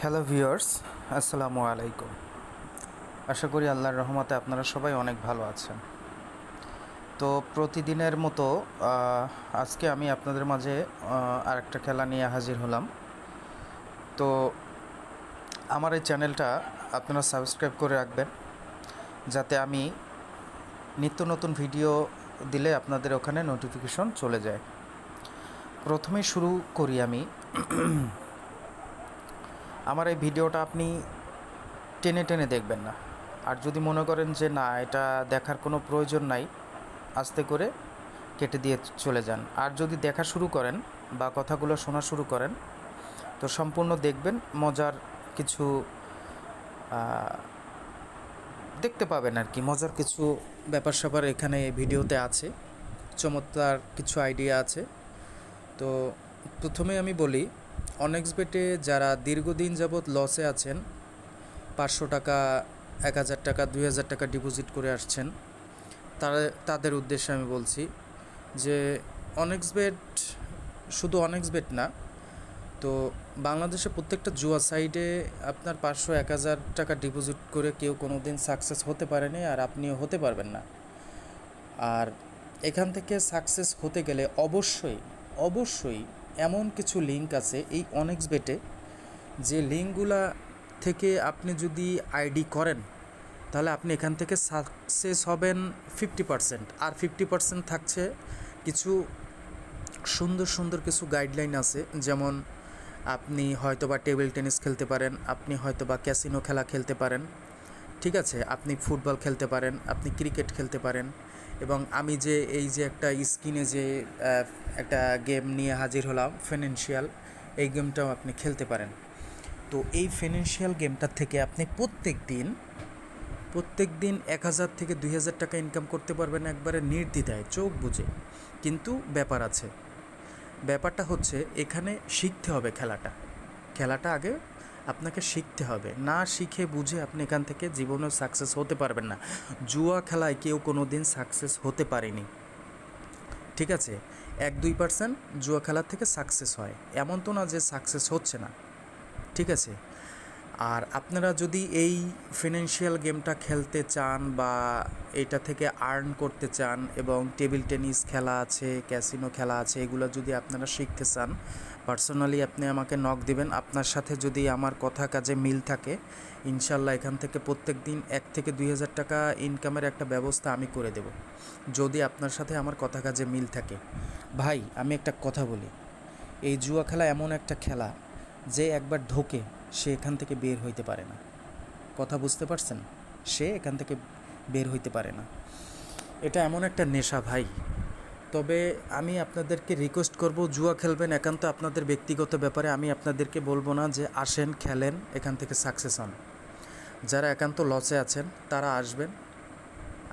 Hello viewers, আসসালামু আলাইকুম। আশা করি আল্লাহর রহমতে আপনারা সবাই অনেক ভালো আছেন। তো প্রতিদিনের মতো আজকে আমি আপনাদের মাঝে আরেকটা খেলা নিয়ে হাজির হলাম। তো আমার এই চ্যানেলটা আপনারা সাবস্ক্রাইব করে রাখবেন, যাতে আমি নিত্য নতুন ভিডিও দিলে আপনাদের ওখানে নোটিফিকেশন চলে যায়। প্রথমেই শুরু করি আমি। আমার এই ভিডিওটা আপনি টেনে টেনে দেখবেন না, আর যদি মনে করেন যে না, এটা দেখার কোনো প্রয়োজন নাই, আস্তে করে কেটে দিয়ে চলে যান। আর যদি দেখা শুরু করেন বা কথাগুলো শোনা শুরু করেন, তো সম্পূর্ণ দেখবেন, মজার কিছু দেখতে পাবেন আর কি। মজার কিছু ব্যাপার স্যাপার এখানে ভিডিওতে আছে, চমৎকার কিছু আইডিয়া আছে। তো প্রথমে আমি বলি, অনেক্স বেটে যারা দীর্ঘদিন যাবৎ লসে আছেন, 500 টাকা, 1000 টাকা, 2000 টাকা ডিপোজিট করে আসছেন, তাদের উদ্দেশ্যে আমি বলছি যে অনেক্স বেট শুধু অনেক্স বেট না, তো বাংলাদেশে প্রত্যেকটা জুয়া সাইডে আপনার 500-1000 টাকা ডিপোজিট করে কেউ কোনো দিন সাকসেস হতে পারেনি, আর আপনিও হতে পারবেন না। আর এখান থেকে সাকসেস হতে গেলে অবশ্যই অবশ্যই এমন কিছু লিঙ্ক আছে এই অনেক্স বেটে, যে লিঙ্কগুলা থেকে আপনি যদি আইডি করেন, তাহলে আপনি এখান থেকে সাকসেস হবেন 50%। আর 50% থাকছে কিছু সুন্দর সুন্দর কিছু গাইডলাইন আছে, যেমন আপনি হয়তোবা টেবিল টেনিস খেলতে পারেন, আপনি হয়তোবা ক্যাসিনো খেলা খেলতে পারেন, ঠিক আছে, আপনি ফুটবল খেলতে পারেন, আপনি ক্রিকেট খেলতে পারেন। এবং আমি যে এই যে একটা স্ক্রিনে যে একটা গেম নিয়ে হাজির হলাম ফিনান্সিয়াল, এই গেমটাও আপনি খেলতে পারেন। তো এই ফিনান্সিয়াল গেমটার থেকে আপনি প্রত্যেক দিন 1000 থেকে 2000 টাকা ইনকাম করতে পারবেন একবারে নির্দ্বিধায়, চোখ বুজে। কিন্তু ব্যাপারটা হচ্ছে এখানে শিখতে হবে। খেলাটা আগে আপনাকে শিখতে হবে। না শিখে বুঝে আপনি এখান থেকে জীবনেও সাকসেস হতে পারবেন না। জুয়া খেলায় কেউ কোনো দিন সাকসেস হতে পারেনি, ঠিক আছে। 1-2% জুয়া খেলার থেকে সাকসেস হয়, এমন তো না যে সাকসেস হচ্ছে না, ঠিক আছে। আর আপনারা যদি এই ফিনান্সিয়াল গেমটা খেলতে চান বা এটা থেকে আর্ন করতে চান, এবং টেবিল টেনিস খেলা আছে, ক্যাসিনো খেলা আছে, এগুলো যদি আপনারা শিখতে চান, পার্সোনালি আপনি আমাকে নক দিবেন। আপনার সাথে যদি আমার কথা কাজে মিল থাকে, ইনশাল্লাহ এখান থেকে প্রত্যেক দিন 1 থেকে 2000 টাকা ইনকামের একটা ব্যবস্থা আমি করে দেব, যদি আপনার সাথে আমার কথা কাজে মিল থাকে। ভাই, আমি একটা কথা বলি, এই জুয়া খেলা এমন একটা খেলা যে একবার ঢোকে সে এখান থেকে বের হইতে পারে না। কথা বুঝতে পারছেন? সে এখান থেকে বের হইতে পারে না। এটা এমন একটা নেশা ভাই। তবে আমি আপনাদেরকে রিকোয়েস্ট করব, জুয়া খেলবেন একান্ত আপনাদের ব্যক্তিগত ব্যাপারে। আমি আপনাদেরকে বলবো না যে আসেন খেলেন, এখান থেকে সাকসেস হন। যারা একান্ত লসে আছেন তারা আসবেন,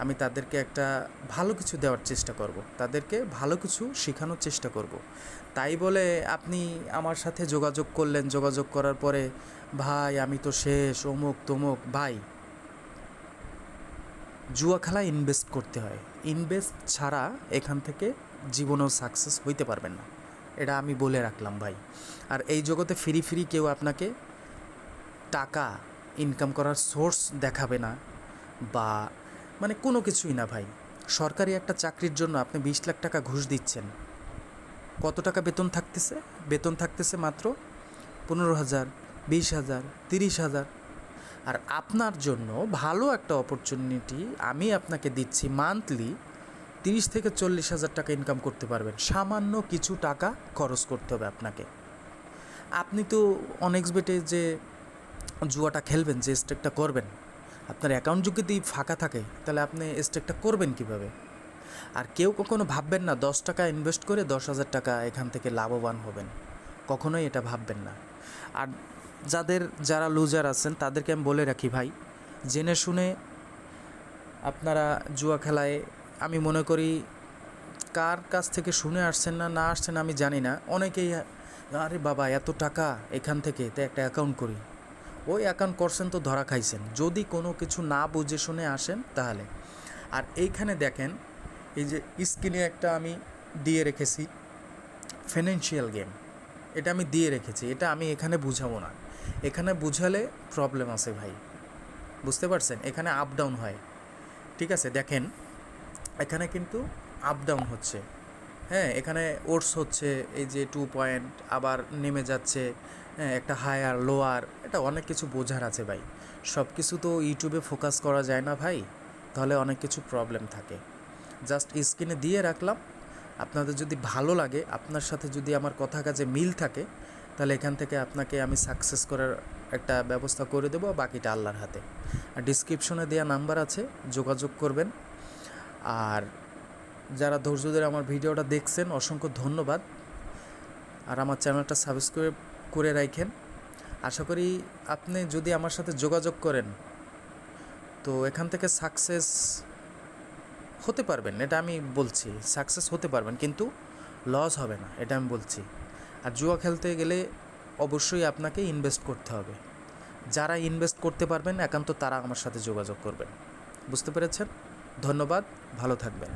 আমি তাদেরকে একটা ভালো কিছু দেওয়ার চেষ্টা করব, তাদেরকে ভালো কিছু শেখানোর চেষ্টা করব। তাই বলে আপনি আমার সাথে যোগাযোগ করলেন, যোগাযোগ করার পরে ভাই আমি তো শেষ, অমুক তমুক। ভাই, জুয়া খেলায় ইনভেস্ট করতে হয়, ইনভেস্ট ছাড়া এখান থেকে জীবনেও সাকসেস হইতে পারবেন না, এটা আমি বলে রাখলাম ভাই। আর এই জগতে ফ্রি কেউ আপনাকে টাকা ইনকাম করার সোর্স দেখাবে না, বা মানে কোনো কিছুই না ভাই। সরকারি একটা চাকরির জন্য আপনি 20 লাখ টাকা ঘুষ দিচ্ছেন, কত টাকা বেতন থাকতেছে মাত্র 15,000, 20,000, 30,000। আর আপনার জন্য ভালো একটা অপরচুনিটি আমি আপনাকে দিচ্ছি, মান্থলি 30 থেকে 40,000 টাকা ইনকাম করতে পারবেন। সামান্য কিছু টাকা খরচ করতে হবে আপনাকে। আপনি তো অনেক্স বেটে যে জুয়াটা খেলবেন, যে স্টেকটা করবেন, আপনার অ্যাকাউন্ট যদি ফাঁকা থাকে, তাহলে আপনি স্টেকটা করবেন কিভাবে? আর কেউ কখনো ভাববেন না 10 টাকা ইনভেস্ট করে 10,000 টাকা এখান থেকে লাভবান হবেন, কখনোই এটা ভাববেন না। আর যারা লুজার আছেন তাদেরকে আমি বলে রাখি ভাই, জেনে শুনে আপনারা জুয়া খেলায়, আমি মনে করি কার কাছ থেকে শুনে আসছেন না আসছেন আমি জানি না, অনেকেই আরে বাবা এত টাকা এখান থেকে, তো একটা অ্যাকাউন্ট করি, ওই অ্যাকাউন্ট করছেন তো ধরা খাইছেন, যদি কোনো কিছু না বুঝে শুনে আসেন তাহলে। আর এইখানে দেখেন, এই যে স্ক্রিনে একটা আমি দিয়ে রেখেছি ফিনান্সিয়াল গেম, এটা আমি দিয়ে রেখেছি, এটা আমি এখানে বুঝাবো না। এখানে বুঝালে প্রবলেম আছে ভাই, বুঝতে পারছেন? এখানে আপ ডাউন হয়, ঠিক আছে? দেখেন এখানে কিন্তু আপ ডাউন হচ্ছে, হ্যাঁ, এখানে ওটস হচ্ছে এই যে 2 পয়েন্ট, আবার নেমে যাচ্ছে, হ্যাঁ, একটা হায়ার লোয়ার, এটা অনেক কিছু বোঝার আছে ভাই। সব কিছু তো ইউটিউবে ফোকাস করা যায় না ভাই, তাহলে অনেক কিছু প্রবলেম থাকে। জাস্ট স্ক্রিনে দিয়ে রাখলাম, আপনাদের যদি ভালো লাগে, আপনার সাথে যদি আমার কথা কাজে মিল থাকে, তাহলে এখান থেকে আপনাকে আমি সাকসেস করার একটা ব্যবস্থা করে দেবো, বাকিটা আল্লাহর হাতে। আর ডিসক্রিপশনে দেওয়া নাম্বার আছে, যোগাযোগ করবেন। আর যারা ধৈর্য ধরে আমার ভিডিওটা দেখছেন অসংখ্য ধন্যবাদ। আর আমার চ্যানেলটা সাবস্ক্রাইব করে রাখেন। আশা করি আপনি যদি আমার সাথে যোগাযোগ করেন তো এখান থেকে সাকসেস হতে পারবেন, এটা আমি বলছি। সাকসেস হতে পারবেন কিন্তু লস হবে না, এটা আমি বলছি। আর জুয়া খেলতে গেলে অবশ্যই আপনাকে ইনভেস্ট করতে হবে। যারা ইনভেস্ট করতে পারবেন একান্ত তারা আমার সাথে যোগাযোগ করবেন। বুঝতে পেরেছেন? ধন্যবাদ, ভালো থাকবেন।